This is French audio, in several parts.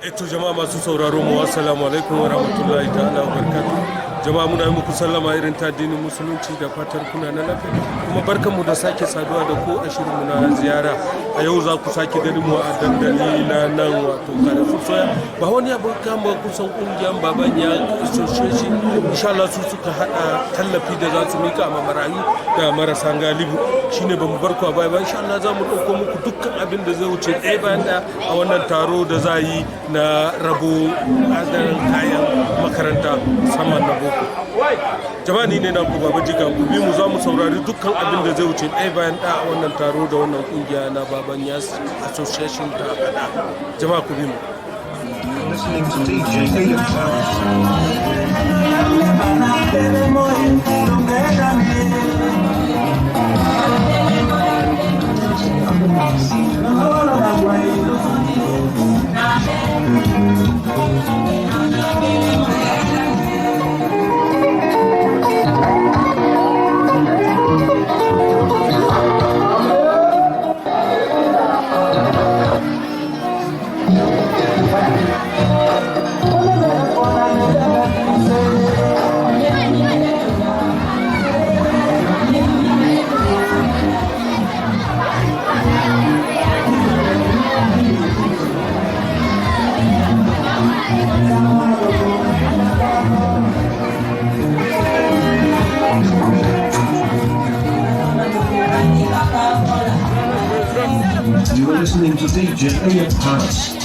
Eto jama'a masu sauraro mu assalamu alaikum wa rahmatullahi ta'ala wa barakatuh. Jama'a muna yi muku sallama irin ta addinin musulunci da fatar kuna na lafiya. Kuma barkanmu da sake saduwa da ku a shirinmu na ziyara. A yau za ku sake ganin mu a dandali na nan wato Carrefour Soya. Ba wani abu kama kusan kungiyar baban ya association insha Allah su suka hada tallafi da za su mika ma marayu da marasa galibu. Shine bamu barku a baya ba insha Allah za mu dauko muku dukkan abin da zai wuce ɗaya bayan ɗaya a wannan taro da za yi na rabo adarin kayan makaranta musamman na boko. Jama'a ni ne na ku baba jiga ku bi mu za mu saurari dukkan abin da zai wuce ɗaya bayan ɗaya a wannan taro da wannan kungiya na baban yas association ta hada. Jama'a ku bi mu. Listening to DJ You are listening to DJ Elliot Paris.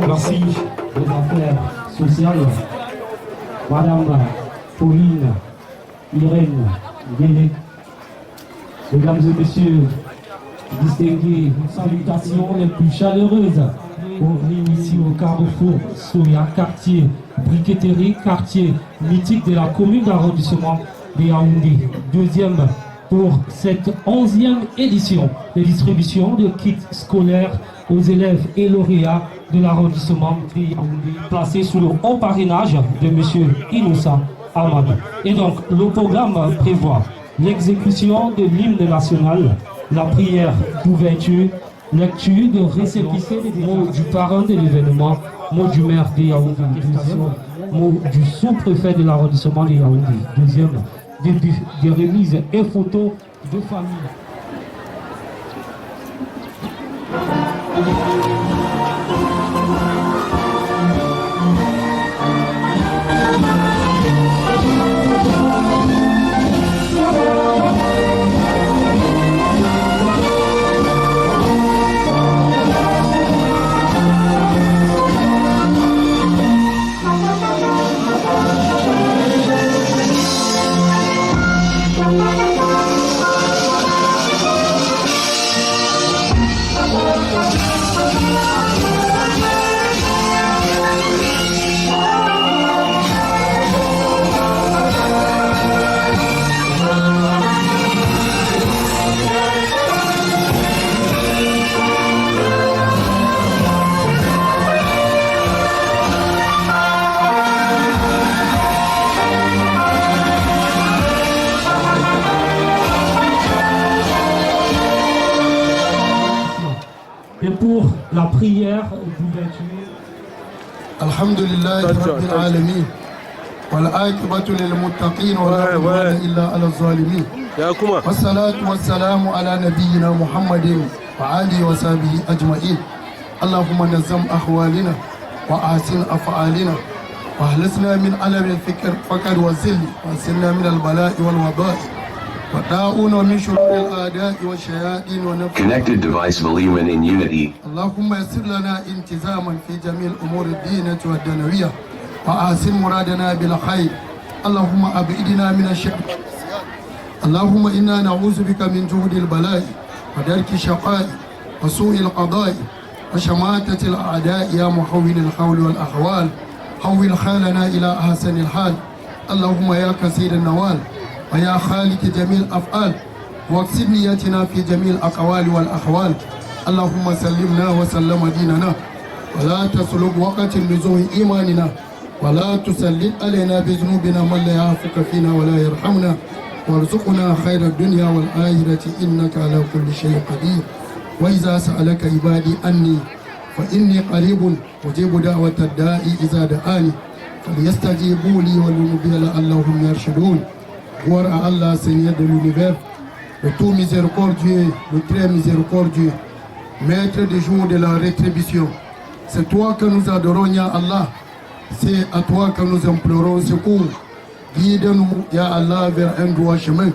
Merci des affaires sociales, Madame Pauline Irène Guéné. Mesdames et messieurs, distingués, salutations les plus chaleureuses. On est ici au Carrefour Soya, quartier briqueterie, quartier mythique de la commune d'arrondissement de Yaoundé. Deuxième pour cette 11e édition de distribution de kits scolaires aux élèves et lauréats de l'arrondissement de Yaoundé, placé sous le haut parrainage de M. Inoussa Amadou. Et donc, le programme prévoit l'exécution de l'hymne national, la prière d'ouverture, lecture de récépissé des mots du parrain de l'événement, mot du maire de Yaoundé, deuxième, mot du sous-préfet de l'arrondissement de Yaoundé, deuxième, des remises et photos de famille. Et pour la prière d'ouverture, Alhamdulillah Rabbil Alamin wal aqibatu lil muttaqin wa la udwana illa ala zalimin. Wassalatu wassalamu ala nabiyyina Muhammadin wa alihi wa sahbihi ajma'in. Allahumma nazzam ahwalina wa ahsin af'alina wa ahlisna min alam al-fikr faqad wa zilli wa sinna min al-bala'i wal wada'i وطاعون ومن شرور الأعداء والشياطين ونفسه. Connected device Maliman in Unity. اللهم يسر لنا انتظاما في جميع الأمور الدينية والدنيوية وأحسن مرادنا بالخير. اللهم أبعدنا من الشر. اللهم إنا نعوذ بك من جهد البلاء ودرك الشقاء وسوء القضاء وشماتة الأعداء يا محول الحول والأحوال. حول حالنا إلى أحسن الحال. اللهم يا كثير النوال ويا خالق جميع الأفعال واكسب نيتنا في جميع الأقوال والأحوال. اللهم سلمنا وسلم ديننا ولا تسلب وقت لزوم إيماننا ولا تسلط علينا بذنوبنا من لا يعفك فينا ولا يرحمنا وارزقنا خير الدنيا والآخرة إنك على كل شيء قدير. وإذا سألك عبادي أني فإني قريب أجيب دعوة الداعي إذا دعاني فليستجيبوا لي وليؤمنوا لعلهم يرشدون. Gloire à Allah, Seigneur de l'univers, le tout miséricordieux, le très miséricordieux, maître des jours de la rétribution. C'est toi que nous adorons, Ya Allah. C'est à toi que nous implorons secours. Guide-nous, Ya Allah, vers un droit chemin.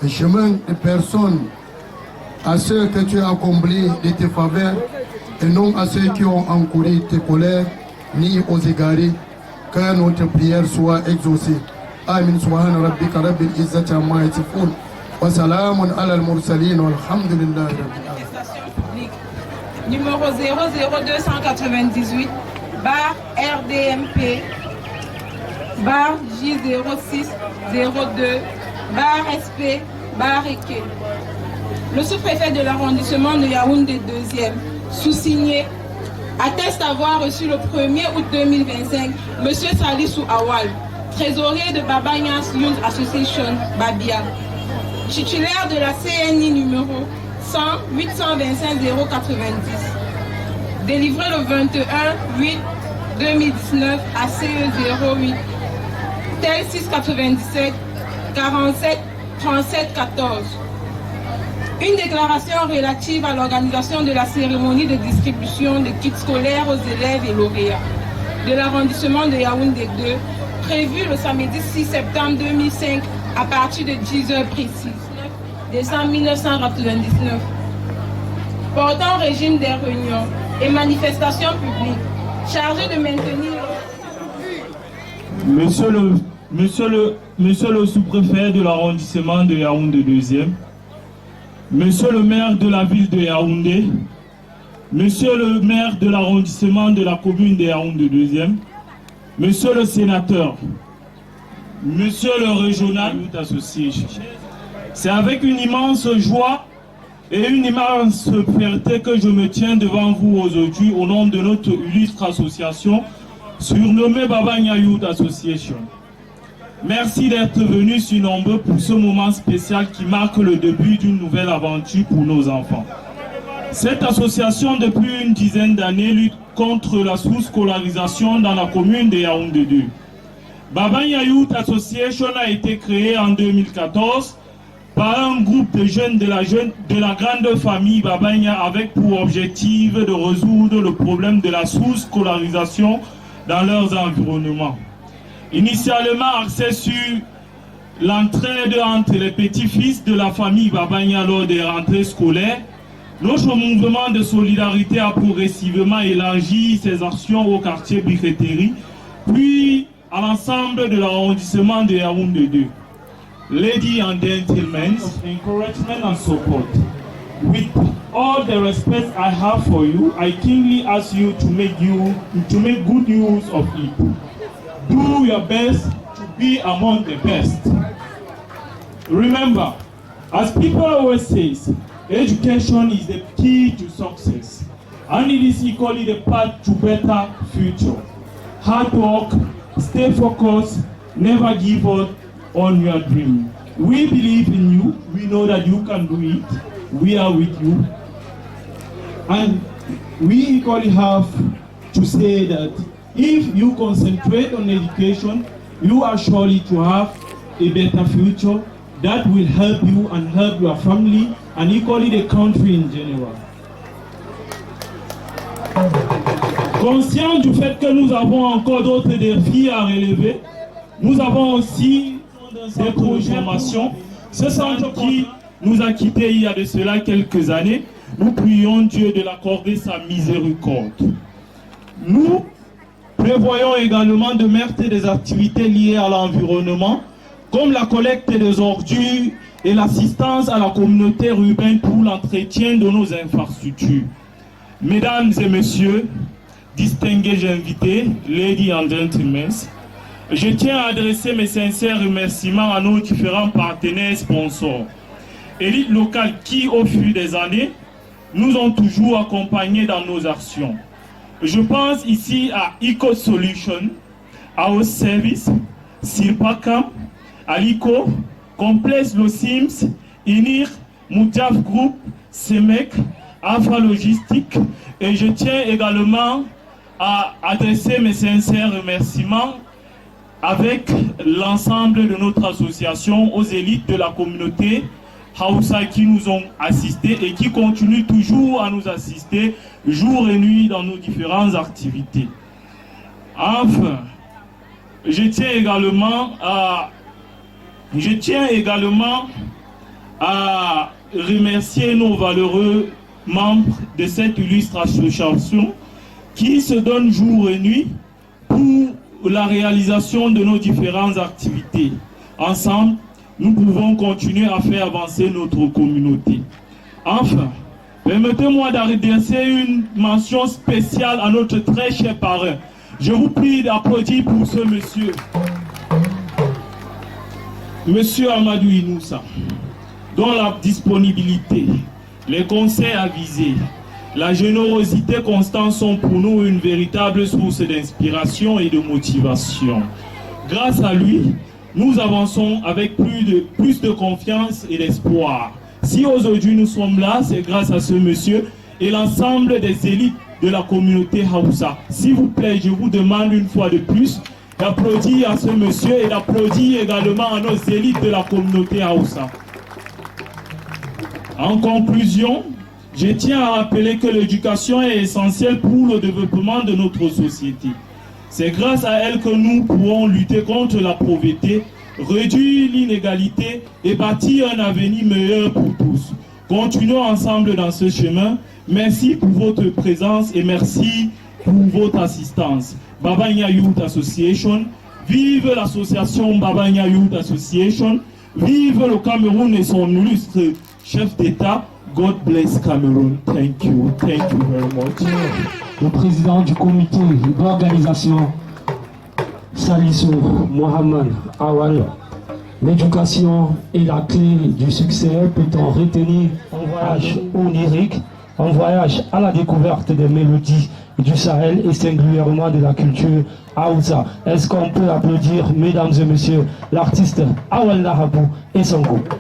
Un chemin de personne à ceux que tu as accomplis de tes faveurs et non à ceux qui ont encouru tes colères ni aux égarés. Que notre prière soit exaucée. آمين سبحان ربك رب العزة عما يصفون وسلام على المرسلين والحمد لله رب العالمين. Numéro 00298 bar RDMP bar J0602 bar SP bar EK. Le sous-préfet de l'arrondissement de Yaoundé 2e, sous-signé, atteste avoir reçu le 1er août 2025 M. Salissou Awal, trésorier de Babanyas Youth Association, Babia, titulaire de la CNI numéro 100 825 090, délivré le 21-8-2019 à CE08, tel 697 47 37 14. Une déclaration relative à l'organisation de la cérémonie de distribution de kits scolaires aux élèves et lauréats de l'arrondissement de Yaoundé 2, prévu le samedi 6 septembre 2005 à partir de 10h précises, décembre 1999, portant régime des réunions et manifestations publiques, chargé de maintenir... Monsieur le sous-préfet de l'arrondissement de Yaoundé 2e, Monsieur le maire de la ville de Yaoundé, Monsieur le maire de l'arrondissement de la commune de Yaoundé 2e, Monsieur le sénateur, Monsieur le régional associé, c'est avec une immense joie et une immense fierté que je me tiens devant vous aujourd'hui au nom de notre illustre association surnommée Babanya Youth Association. Merci d'être venus si nombreux pour ce moment spécial qui marque le début d'une nouvelle aventure pour nos enfants. Cette association, depuis une dizaine d'années, lutte contre la sous-scolarisation dans la commune de Yaoundé 2. Babanya Youth Association a été créée en 2014 par un groupe de jeunes de la grande famille Babanya avec pour objectif de résoudre le problème de la sous-scolarisation dans leurs environnements. Initialement axé sur l'entraide entre les petits-fils de la famille Babanya lors des rentrées scolaires, notre mouvement de solidarité a progressivement élargi ses actions au quartier Briqueterie, puis à l'ensemble de l'arrondissement de Yaoundé 2. Ladies and gentlemen, encouragement and support. With all the respect I have for you, I keenly ask you to make good use of it. Do your best to be among the best. Remember, as people always say, education is the key to success, and it is equally the path to better future. Hard work, stay focused, never give up on your dream. We believe in you. We know that you can do it. We are with you. And we equally have to say that if you concentrate on education, you are surely to have a better future that will help you and help your family and equally the country in general. Conscient du fait que nous avons encore d'autres défis à relever, nous avons aussi des programmations Ce centre qui nous a quittés il y a de cela quelques années, nous prions Dieu de l'accorder sa miséricorde. Nous prévoyons également de mettre des activités liées à l'environnement, comme la collecte des ordures et l'assistance à la communauté urbaine pour l'entretien de nos infrastructures. Mesdames et messieurs, distingués invités, ladies and gentlemen, je tiens à adresser mes sincères remerciements à nos différents partenaires sponsors. Élites locales qui, au fil des années, nous ont toujours accompagnés dans nos actions. Je pense ici à Eco Solution, Our Service, Sirpacam, Alico, Complexe Los Sims, INIR, Moudjaf Group, CEMEC, Alpha Logistique, et je tiens également à adresser mes sincères remerciements avec l'ensemble de notre association aux élites de la communauté Hausa qui nous ont assistés et qui continuent toujours à nous assister jour et nuit dans nos différentes activités. Enfin, je tiens également à remercier nos valeureux membres de cette illustre association qui se donnent jour et nuit pour la réalisation de nos différentes activités. Ensemble, nous pouvons continuer à faire avancer notre communauté. Enfin, permettez-moi d'adresser une mention spéciale à notre très cher parrain. Je vous prie d'applaudir pour ce monsieur. Monsieur Amadou Inoussa, dont la disponibilité, les conseils avisés, la générosité constante sont pour nous une véritable source d'inspiration et de motivation. Grâce à lui, nous avançons avec plus de confiance et d'espoir. Si aujourd'hui nous sommes là, c'est grâce à ce monsieur et l'ensemble des élites de la communauté Hausa. S'il vous plaît, je vous demande une fois de plus d'applaudir à ce monsieur et d'applaudir également à nos élites de la communauté Hausa. En conclusion, je tiens à rappeler que l'éducation est essentielle pour le développement de notre société. C'est grâce à elle que nous pourrons lutter contre la pauvreté, réduire l'inégalité et bâtir un avenir meilleur pour tous. Continuons ensemble dans ce chemin. Merci pour votre présence et merci pour votre assistance. Babanya Youth Association, vive l'association Babanya Youth Association, vive le Cameroun et son illustre chef d'État. God bless Cameroun. Thank you very much. Le président du comité d'organisation, Salisu Mohamed Awal. L'éducation est la clé du succès. Peut-on retenir un voyage onirique, un voyage à la découverte des mélodies du Sahel et singulièrement de la culture Hausa? Est-ce qu'on peut applaudir, mesdames et messieurs, l'artiste Awal Lahabou et son groupe?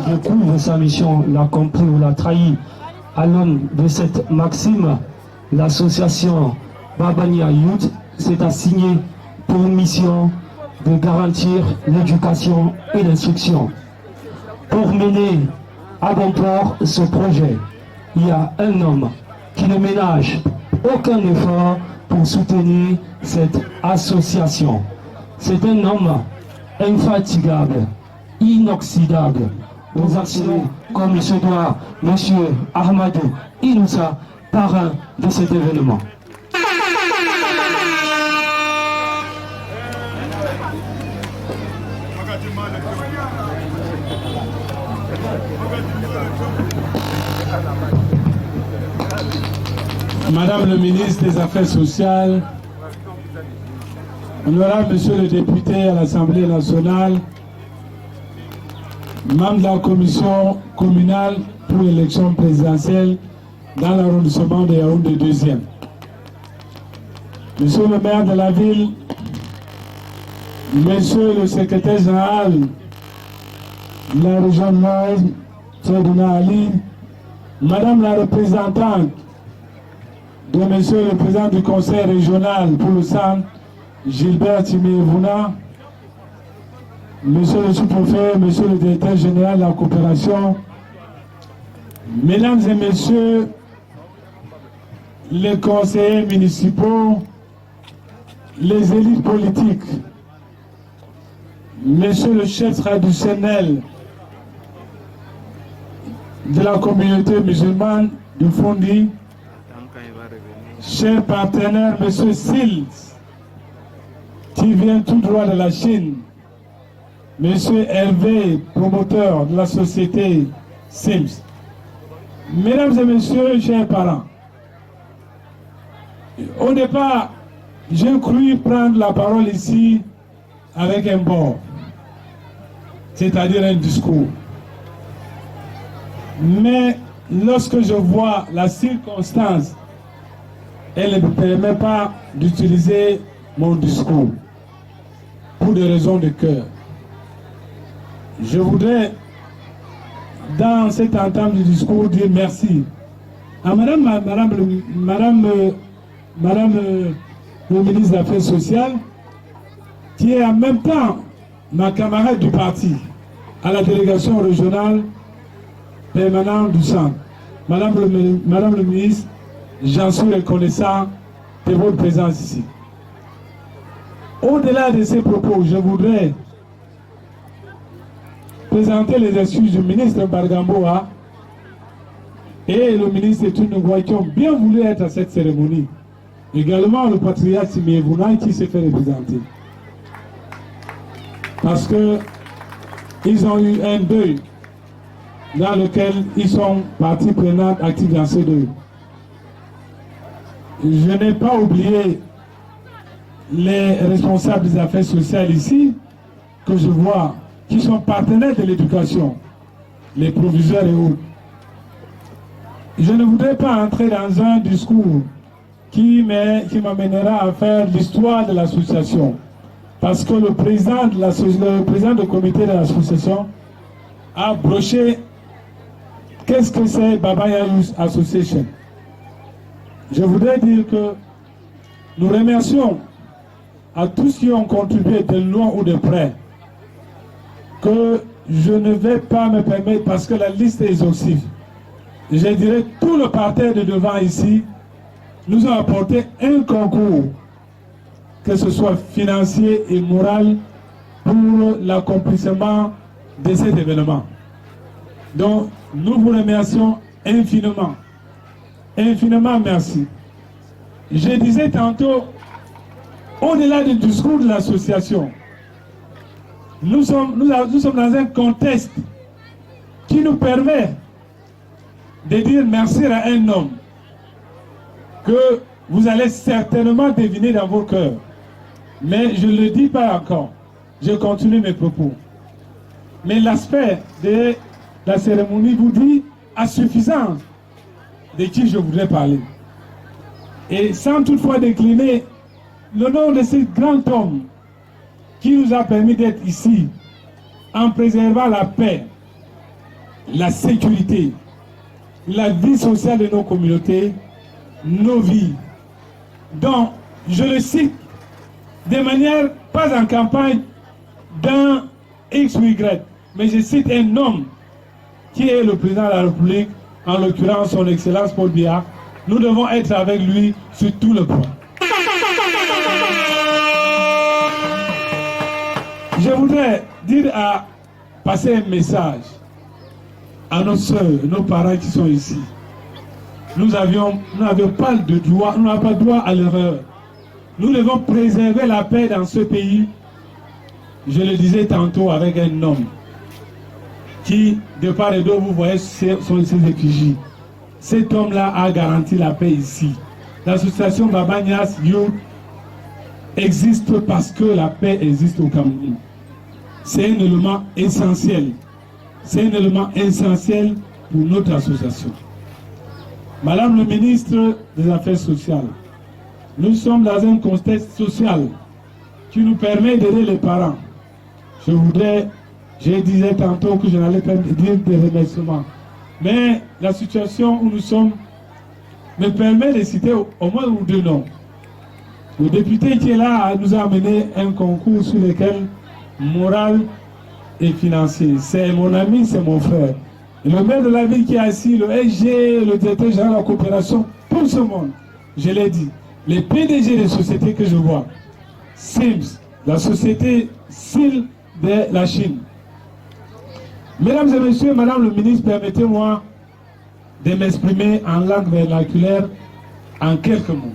Découvre sa mission, l'a compris ou l'a trahi. À l'aune de cette maxime, l'association Babania Youth s'est assignée pour mission de garantir l'éducation et l'instruction. Pour mener à bon port ce projet, il y a un homme qui ne ménage aucun effort pour soutenir cette association. C'est un homme infatigable, inoxydable aux actions comme il se doit, M. Ahmadou Inoussa, parrain de cet événement. Madame le ministre des Affaires sociales, honorable monsieur le député à l'Assemblée nationale, membre de la commission communale pour l'élection présidentielle dans l'arrondissement de Yaoundé 2e. Monsieur le maire de la ville, monsieur le secrétaire général de la région Nord, Ferdinand Ali, madame la représentante de monsieur le président du conseil régional pour le centre, Gilbert Timévouna, monsieur le sous-préfet, monsieur le directeur général de la coopération, mesdames et messieurs les conseillers municipaux, les élites politiques, monsieur le chef traditionnel de la communauté musulmane du Fondi, cher partenaire, monsieur Sils, qui vient tout droit de la Chine, monsieur Hervé, promoteur de la société Sims, mesdames et messieurs, chers parents, au départ, j'ai cru prendre la parole ici avec un bord, c'est-à-dire un discours. Mais lorsque je vois la circonstance, elle ne me permet pas d'utiliser mon discours pour des raisons de cœur. Je voudrais, dans cette entame du discours, dire merci à madame le ministre des Affaires sociales, qui est en même temps ma camarade du parti à la délégation régionale permanente du centre. Madame le ministre, j'en suis reconnaissant de votre présence ici. Au-delà de ces propos, je voudrais présenter les excuses du ministre Bargamboa et le ministre Tounougoua qui ont bien voulu être à cette cérémonie. Également le patriarche Simévouna qui s'est fait représenter. Parce que ils ont eu un deuil dans lequel ils sont partie prenante active dans ce deuil. Je n'ai pas oublié les responsables des affaires sociales ici, que je vois, qui sont partenaires de l'éducation, les proviseurs et autres. Je ne voudrais pas entrer dans un discours qui m'amènera à faire l'histoire de l'association. Parce que le président du comité de l'association a broché qu'est-ce que c'est Babania Youth Association. je voudrais dire que nous remercions à tous qui ont contribué de loin ou de près, que je ne vais pas me permettre, parce que la liste est exhaustive. Je dirais tout le parterre de devant ici nous a apporté un concours, que ce soit financier et moral, pour l'accomplissement de cet événement. Donc, nous vous remercions infiniment. Infiniment merci. Je disais tantôt, au-delà du discours de l'association, nous sommes dans un contexte qui nous permet de dire merci à un homme que vous allez certainement deviner dans vos cœurs. Mais je ne le dis pas encore. Je continue mes propos. Mais l'aspect de la cérémonie vous dit à suffisance de qui je voudrais parler. Et sans toutefois décliner le nom de ce grand homme qui nous a permis d'être ici en préservant la paix, la sécurité, la vie sociale de nos communautés, nos vies. Donc, je le cite de manière, pas en campagne, d'un X ou Y, mais je cite un homme qui est le président de la République, en l'occurrence son Excellence Paul Biya. Nous devons être avec lui sur tout le point. Je voudrais passer un message à nos soeurs, nos parents qui sont ici. Nous n'avions pas de droit, nous n'avons pas droit à l'erreur. Nous devons préserver la paix dans ce pays. Je le disais tantôt avec un homme qui, de part et d'autre, vous voyez ses effigies. Cet homme-là a garanti la paix ici. L'association Baba Niasse Youth existe parce que la paix existe au Cameroun. C'est un élément essentiel. C'est un élément essentiel pour notre association. Madame le ministre des Affaires sociales, nous sommes dans un contexte social qui nous permet d'aider les parents. Je disais tantôt que je n'allais pas dire des remerciements. Mais la situation où nous sommes me permet de citer au moins ou deux noms. Le député qui est là nous a amené un concours sur lequel moral et financier. C'est mon ami, c'est mon frère. Et le maire de la ville qui est assis, le SG, le directeur général de la coopération, tout ce monde, je l'ai dit, les PDG des sociétés que je vois, Sims, la société SIL de la Chine. Mesdames et messieurs, madame le ministre, permettez-moi de m'exprimer en langue vernaculaire en quelques mots.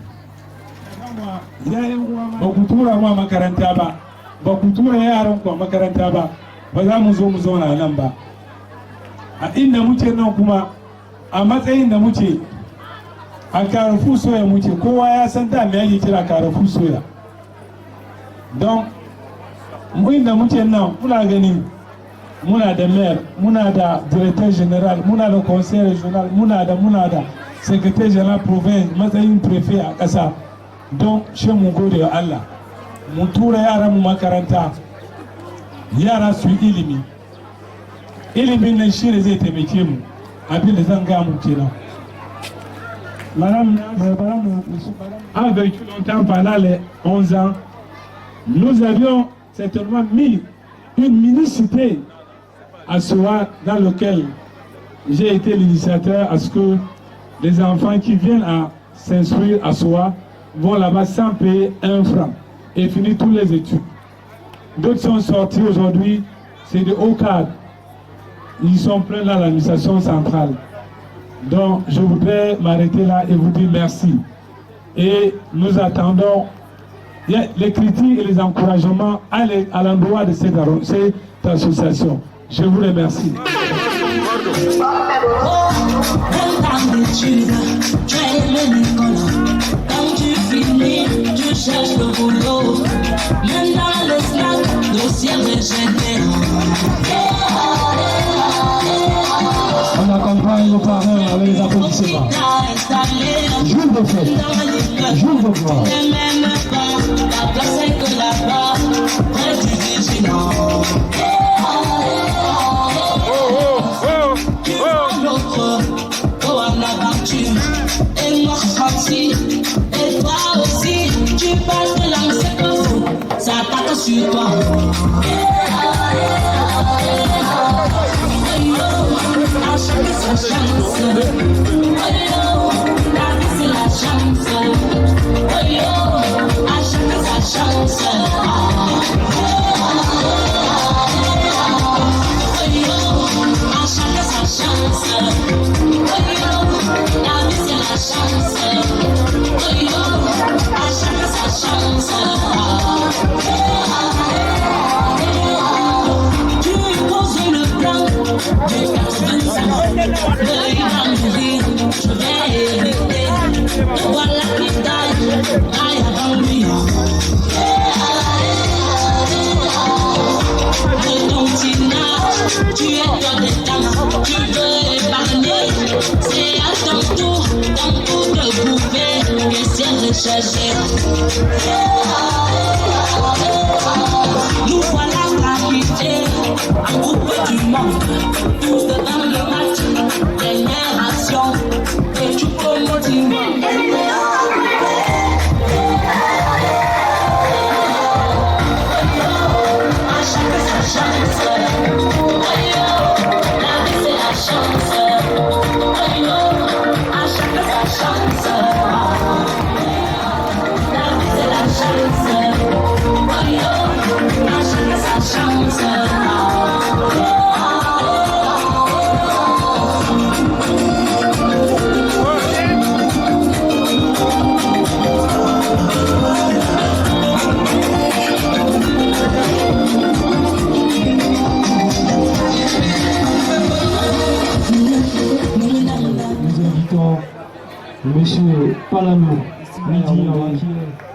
A inda muke nan kuma a matsayin da muke a Carrefour Soya muke, kowa ya san da me ake kira Carrefour Soya. Don mu inda muke nan muna gani muna da maire, muna da directeur général, muna da conseil régional, muna da secrétaire général province, matsayin préfet a ƙasa. Don shi mu gode wa Allah, mu tura yaran mu makaranta, yara su yi ilimi. Ilimin nan shi ne zai taimake mu, abin da zan gaya mu kenan. Madame a vécu longtemps pendant les 11 ans. Nous avions certainement mis une mini-cité à Soa dans laquelle j'ai été l'initiateur à ce que les enfants qui viennent à s'instruire à Soa vont là-bas sans payer un franc et finir toutes les études. D'autres sont sortis aujourd'hui, c'est de haut cadre. Ils sont pleins dans l'administration centrale. Donc, je voudrais m'arrêter là et vous dire merci. Et nous attendons les critiques et les encouragements à l'endroit de cette association. Je vous remercie. On accompagne nos parents avec les applaudissements. Jour de fête, jour de gloire. Oh, sur toi. À chacun sa chance. La vie c'est la chance. À chacun sa chance. À chacun sa chance. La vie c'est la chance. À chacun sa chance. Tu poses le plan de 85 le vie, je vais éviter. Voilà qui taille, aïe avant lui. De ton tinage, tu es dans des temps, tu veux épargner. C'est à ton tour de bouffer, et c'est recherché. Nous voilà quittés, un groupe du monde, tous devant le match, dernière action, et tu peux motiver. À chacun sa chance, la vie c'est la chance, à chacun sa chance, la vie c'est la chance, à chacun sa chance. Monsieur Palalo Midignawa,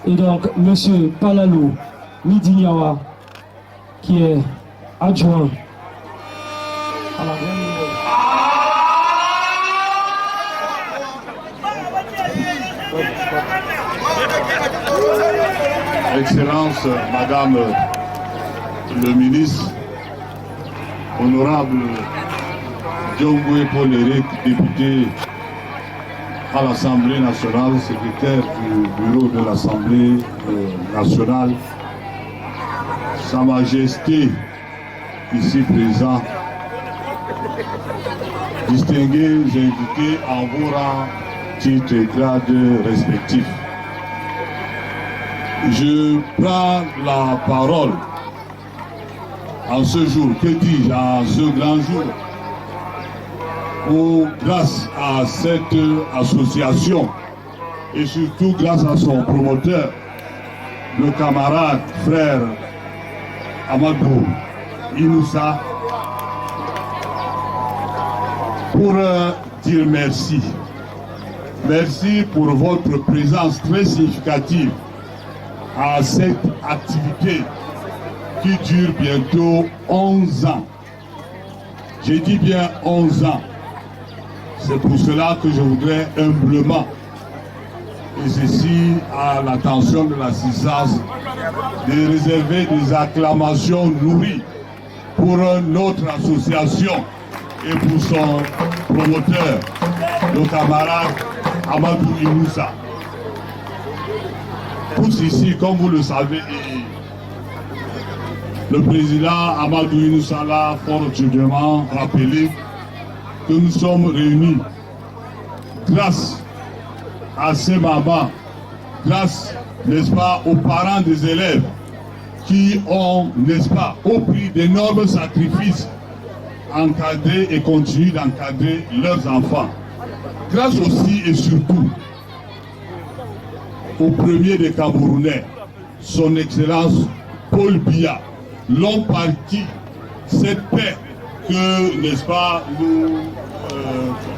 et donc Monsieur Palalo Midignawa, qui est adjoint à la Excellence, Madame le ministre, honorable Djongwe Paul-Éric, député à l'Assemblée nationale, secrétaire du bureau de l'Assemblée nationale, Sa Majesté ici présent, distingués invités en vos rangs, titres et grades respectifs. Je prends la parole en ce jour, que dis-je, en ce grand jour, où grâce à cette association et surtout grâce à son promoteur, le camarade, frère Amadou Inoussa, pour dire merci. Merci pour votre présence très significative à cette activité qui dure bientôt 11 ans. J'ai dit bien 11 ans. C'est pour cela que je voudrais humblement, et ceci à l'attention de l'assistance, de réserver des acclamations nourries pour notre association et pour son promoteur, le camarade Amadou Inoussa. Tous ici, comme vous le savez, le président Amadou Inoussa l'a fortement rappelé, que nous sommes réunis grâce à ces mamans, grâce, n'est-ce pas, aux parents des élèves qui ont, n'est-ce pas, au prix d'énormes sacrifices, encadré et continuent d'encadrer leurs enfants. Grâce aussi et surtout au premier des Camerounais, son Excellence Paul Biya, l'homme parti cette paix que, n'est-ce pas, nous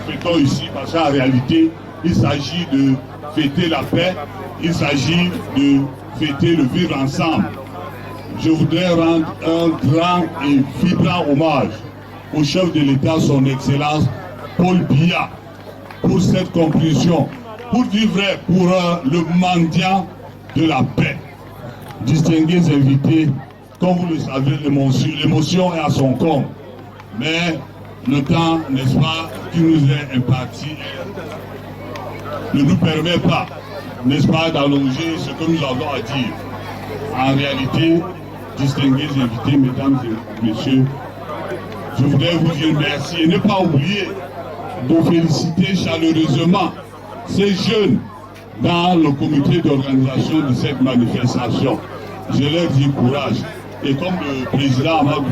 fêtons ici, parce qu'en réalité, il s'agit de fêter la paix, il s'agit de fêter le vivre ensemble. Je voudrais rendre un grand et vibrant hommage au chef de l'État, son Excellence Paul Biya, pour cette conclusion, pour dire vrai, pour le mendiant de la paix. Distingués invités, comme vous le savez, l'émotion est à son comble. Mais le temps, n'est-ce pas, qui nous est imparti ne nous permet pas, n'est-ce pas, d'allonger ce que nous avons à dire. En réalité, distingués invités, mesdames et messieurs, je voudrais vous dire merci et ne pas oublier de féliciter chaleureusement ces jeunes dans le comité d'organisation de cette manifestation. Je leur dis courage. Et comme le président Amadou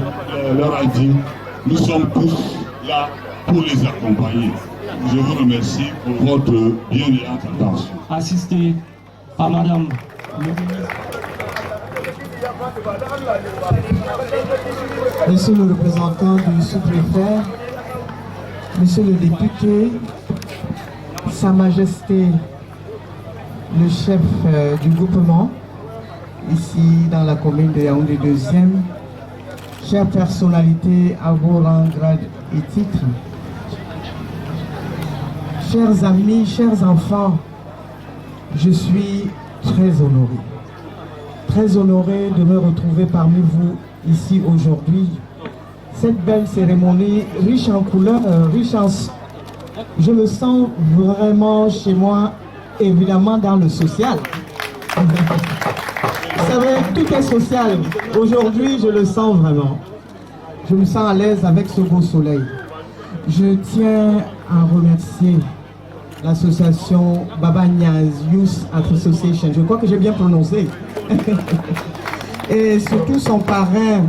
leur a dit, nous sommes tous là pour les accompagner. Je vous remercie pour votre bienveillante attention. Assisté par Madame le ministre. Monsieur le représentant du sous-préfet, Monsieur le député, Sa Majesté le chef du groupement, ici dans la commune de Yaoundé 2e, chères personnalités à vos rangs, grades et titres, chers amis, chers enfants, je suis très honoré de me retrouver parmi vous ici aujourd'hui. Cette belle cérémonie riche en couleurs, riche en... Je me sens vraiment chez moi, évidemment dans le social. Vous savez, tout est social. Aujourd'hui, je le sens vraiment. Je me sens à l'aise avec ce beau soleil. Je tiens à remercier l'association Babanyaz Youth Association. Je crois que j'ai bien prononcé. Et surtout son parrain,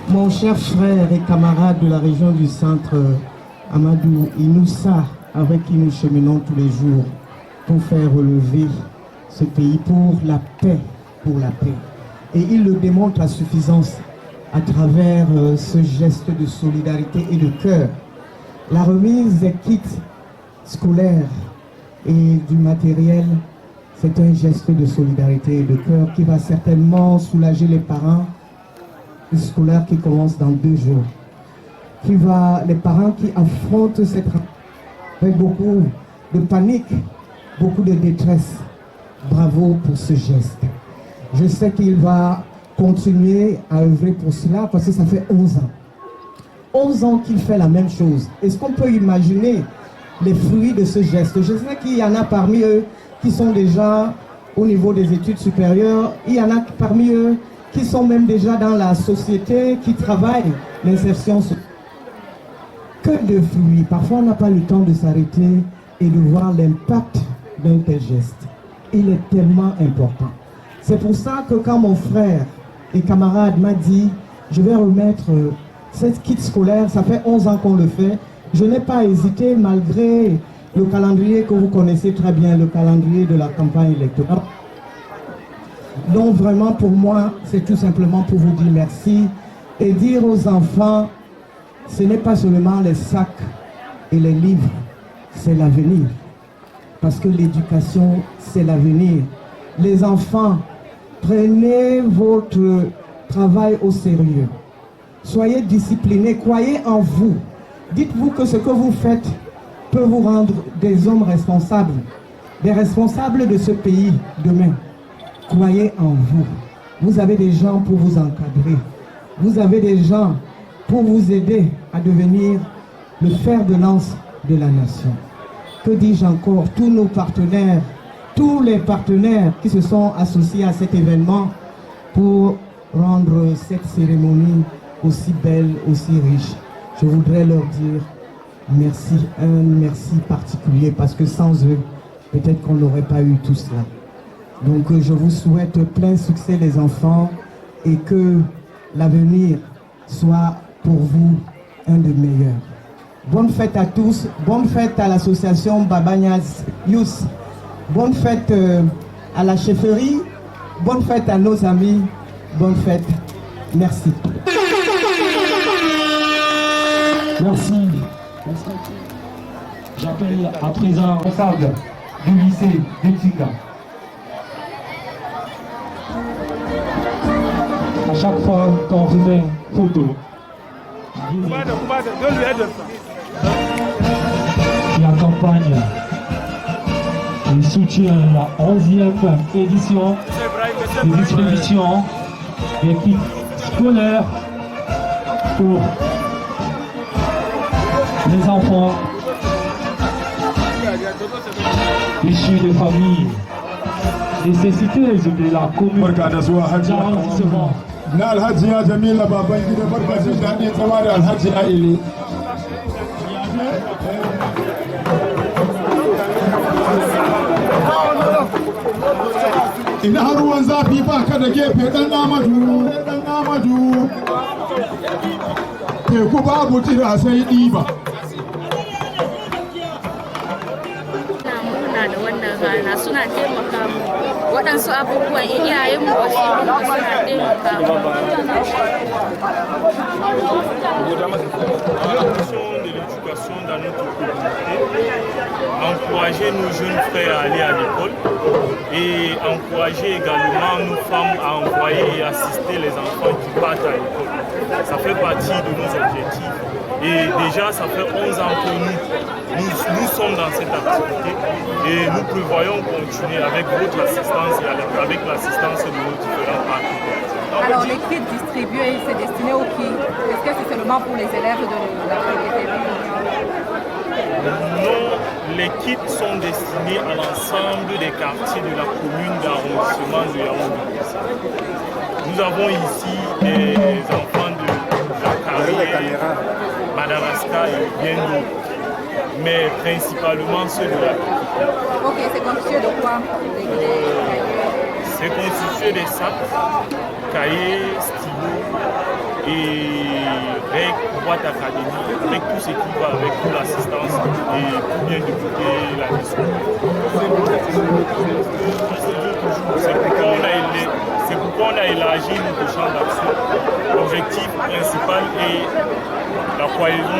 mon cher frère et camarade de la région du centre, Amadou Inoussa, avec qui nous cheminons tous les jours pour faire relever ce pays pour la paix, Et il le démontre à suffisance à travers ce geste de solidarité et de cœur. La remise des kits scolaires et du matériel, c'est un geste de solidarité et de cœur qui va certainement soulager les parents scolaires qui commencent dans 2 jours. Les parents qui affrontent cette avec beaucoup de panique, beaucoup de détresse. Bravo pour ce geste. Je sais qu'il va continuer à œuvrer pour cela parce que ça fait 11 ans. 11 ans qu'il fait la même chose. Est-ce qu'on peut imaginer les fruits de ce geste? Je sais qu'il y en a parmi eux qui sont déjà au niveau des études supérieures. Il y en a parmi eux qui sont même déjà dans la société, qui travaillent l'insertion sociale. Que de fruits. Parfois, on n'a pas le temps de s'arrêter et de voir l'impact d'un tel geste. Il est tellement important. C'est pour ça que quand mon frère et camarade m'a dit « Je vais remettre cette kit scolaire », ça fait 11 ans qu'on le fait, je n'ai pas hésité malgré le calendrier que vous connaissez très bien, le calendrier de la campagne électorale. Donc vraiment pour moi, c'est tout simplement pour vous dire merci et dire aux enfants, ce n'est pas seulement les sacs et les livres, c'est l'avenir. Parce que l'éducation, c'est l'avenir. Les enfants, prenez votre travail au sérieux. Soyez disciplinés, croyez en vous. Dites-vous que ce que vous faites peut vous rendre des hommes responsables, des responsables de ce pays demain. Croyez en vous. Vous avez des gens pour vous encadrer. Vous avez des gens pour vous aider à devenir le fer de lance de la nation. Que dis-je encore? Tous nos partenaires, tous les partenaires qui se sont associés à cet événement pour rendre cette cérémonie aussi belle, aussi riche. Je voudrais leur dire merci, un merci particulier, parce que sans eux, peut-être qu'on n'aurait pas eu tout cela. Donc je vous souhaite plein succès les enfants et que l'avenir soit pour vous un des meilleurs. Bonne fête à tous, bonne fête à l'association Babanyaz Youth, bonne fête à la chefferie, bonne fête à nos amis, bonne fête. Merci. Merci. J'appelle à présent le responsable du lycée de Tika. À chaque fois qu'on remet photo, qui accompagne et soutient la 11e édition de distribution des kits scolaires pour les enfants issus de familles nécessiteuses de la commune d'arrondissement na alhajiya Jamila baban gida barkacin daɗin zama da alhajiya Ile. Ina har ruwan zafi ba ka da gefe ɗan Amadu, teku babu tira sai ɗiba. Da wannan rana suna taimaka mu waɗansu abubuwan iyayen mu wasu suna taimaka encourager nos jeunes frères à aller à l'école et encourager également nos femmes à envoyer et assister les enfants qui partent à l'école. Ça fait partie de nos objectifs. Et déjà, ça fait 11 ans que nous sommes dans cette activité et nous prévoyons continuer avec votre assistance et avec l'assistance de nos différents partenaires. Alors, les kits distribués, c'est destiné aux qui? Est-ce que c'est seulement pour les élèves de la PDT? Non, les kits sont destinés à l'ensemble des quartiers de la commune d'arrondissement de Yaoundé. Nous avons ici des enfants de Dakar, Madagascar et bien d'autres, mais principalement ceux de la ville. Ok, c'est constitué de quoi? C'est constitué des sacs, cahiers, stylos et avec boîte académique, avec tout ce qui va avec toute l'assistance et pour bien débuter la leçon. C'est pourquoi on a élargi notre champ d'action. L'objectif principal est la cohésion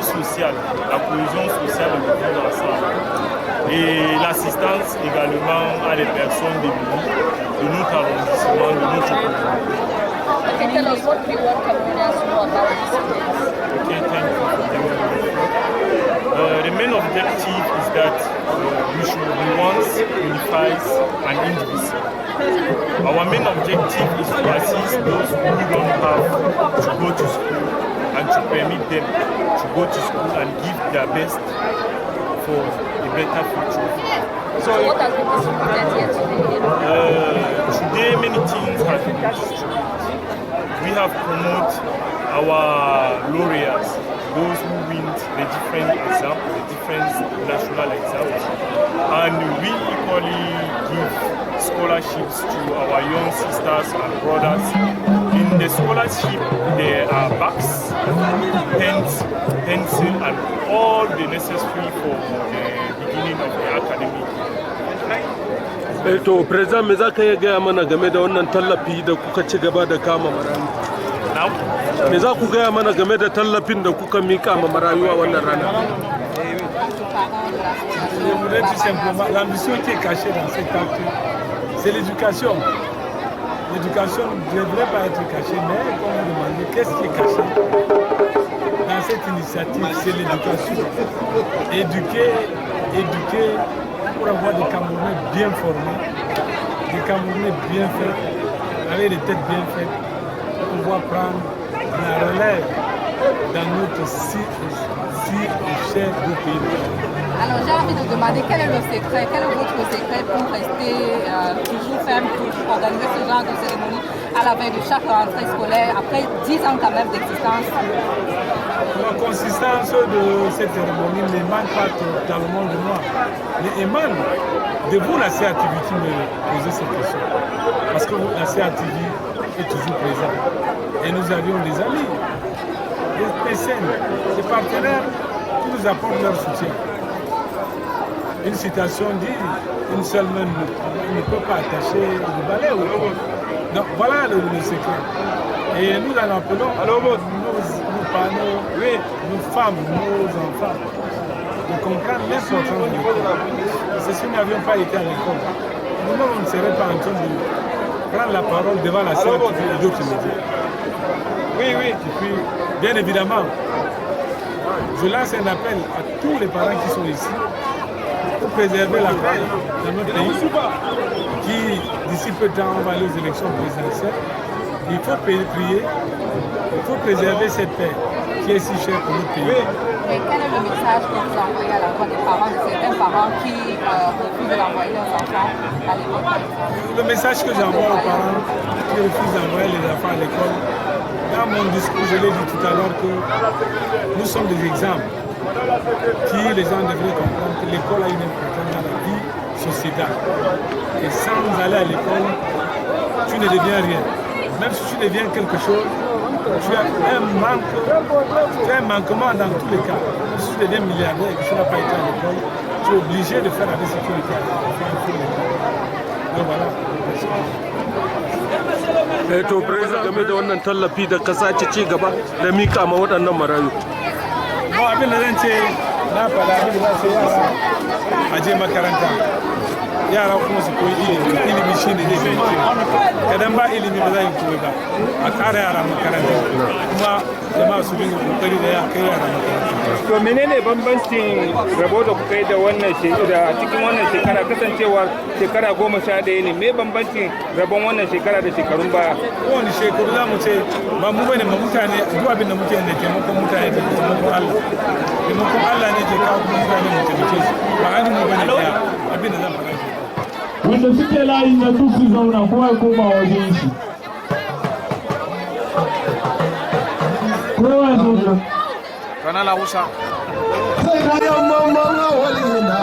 sociale de vivre ensemble. Et l'assistance également à les personnes démunies de notre arrondissement, de notre communauté. Okay, tell us what we want Cameroonians to know about this event. Okay, thank you. The main objective is that we should be once, unified and indivisible. Our main objective is to assist those who don't have to go to school and to permit them to go to school and give their best for a better future. So what has been distributed here today? Today many things have been distributed. We have promoted our laureates, those who win the different exams, the different national exams, and we equally give scholarships to our young sisters and brothers. In the scholarship, there are bags, pens, pencil, and all the necessary for the beginning of the academic year. To president me za ka iya gaya mana game da wannan tallafi da kuka ci gaba da kama marayu? Me za ku gaya mana game da tallafin da kuka mika ma marayu a wannan rana? Je voudrais tout simplement, l'ambition qui est cachée dans cet acte, c'est l'éducation. L'éducation ne devrait pas être cachée, mais comme vous demandez, qu'est-ce qui est caché dans cette initiative? C'est l'éducation. Éduquer pour avoir des Camerounais bien formés, des Camerounais bien faits, avec des têtes bien faites, pour pouvoir prendre la relève dans notre si cher beau pays. Alors j'ai envie de demander quel est le secret, quel est votre secret pour rester toujours ferme, pour organiser ce genre de cérémonie à la veille de chaque rentrée scolaire, après 10 ans quand même d'existence? La consistance de cette cérémonie n'émane pas totalement de moi, mais émane de vous, la CATV, qui me posez cette question. Parce que la CATV est toujours présente. Et nous avions des amis, des mécènes, des partenaires qui nous apportent leur soutien. Une citation dit, une seule main ne peut pas attacher le balai. Donc voilà le secret. Et nous en appelons nos parents, nos femmes, nos enfants, de comprendre l'importance de l'école. Parce que si nous n'avions pas été à l'école, nous-mêmes on ne serait pas en train de prendre la parole devant la CATV et d'autres médias. Et puis, bien évidemment, je lance un appel à tous les parents qui sont ici pour préserver la paix dans notre pays, qui d'ici peu de temps on va aller aux élections présidentielles. Il faut prier, il faut préserver cette paix. qui est si cher pour notre pays. Et quel est le message que vous envoyez à l'endroit des parents, de certains parents qui refusent d'envoyer leurs enfants à l'école? Le message que j'envoie aux parents qui refusent d'envoyer les enfants à l'école, dans mon discours, je l'ai dit tout à l'heure que nous sommes des exemples qui les gens devraient comprendre que l'école a une importance dans la vie sociétale. Et sans aller à l'école, tu ne deviens rien. Même si tu deviens quelque chose, tu as un manquement dans tous les cas. Même si tu deviens milliardaire et que tu n'as pas été à l'école, tu es obligé de faire avec sécurité. Donc voilà. To president game da wannan tallafi da kasa ce ci gaba da mika ma waɗannan marayu. Bon, abin da zan ce na faɗa abin da za su yara a je makaranta. Yara kuma su koyi ilimi shi ne zai fahimci kadan ba ilimi ba za yi koyi ba a ƙara yara makaranta kuma jama'a su dinga kokari da ya kai yara makaranta. To menene bambancin rabo da kuka yi da wannan shekara cikin wannan shekara kasancewar shekara 11 ne me bambancin rabon wannan shekara da shekarun baya? Kowane shekaru za mu ce ba mu bane ma mutane duk abin da muke da taimakon mutane da taimakon Allah. Taimakon Allah ne ke kawo mutane mu taimake su ba hannun mu bane ɗaya abin da zan faɗa. Wanda suke layi na duk su zauna kowa ya koma wajen shi. Kowa ya zauna. Kanal Hausa. Sai kayan mamman awali na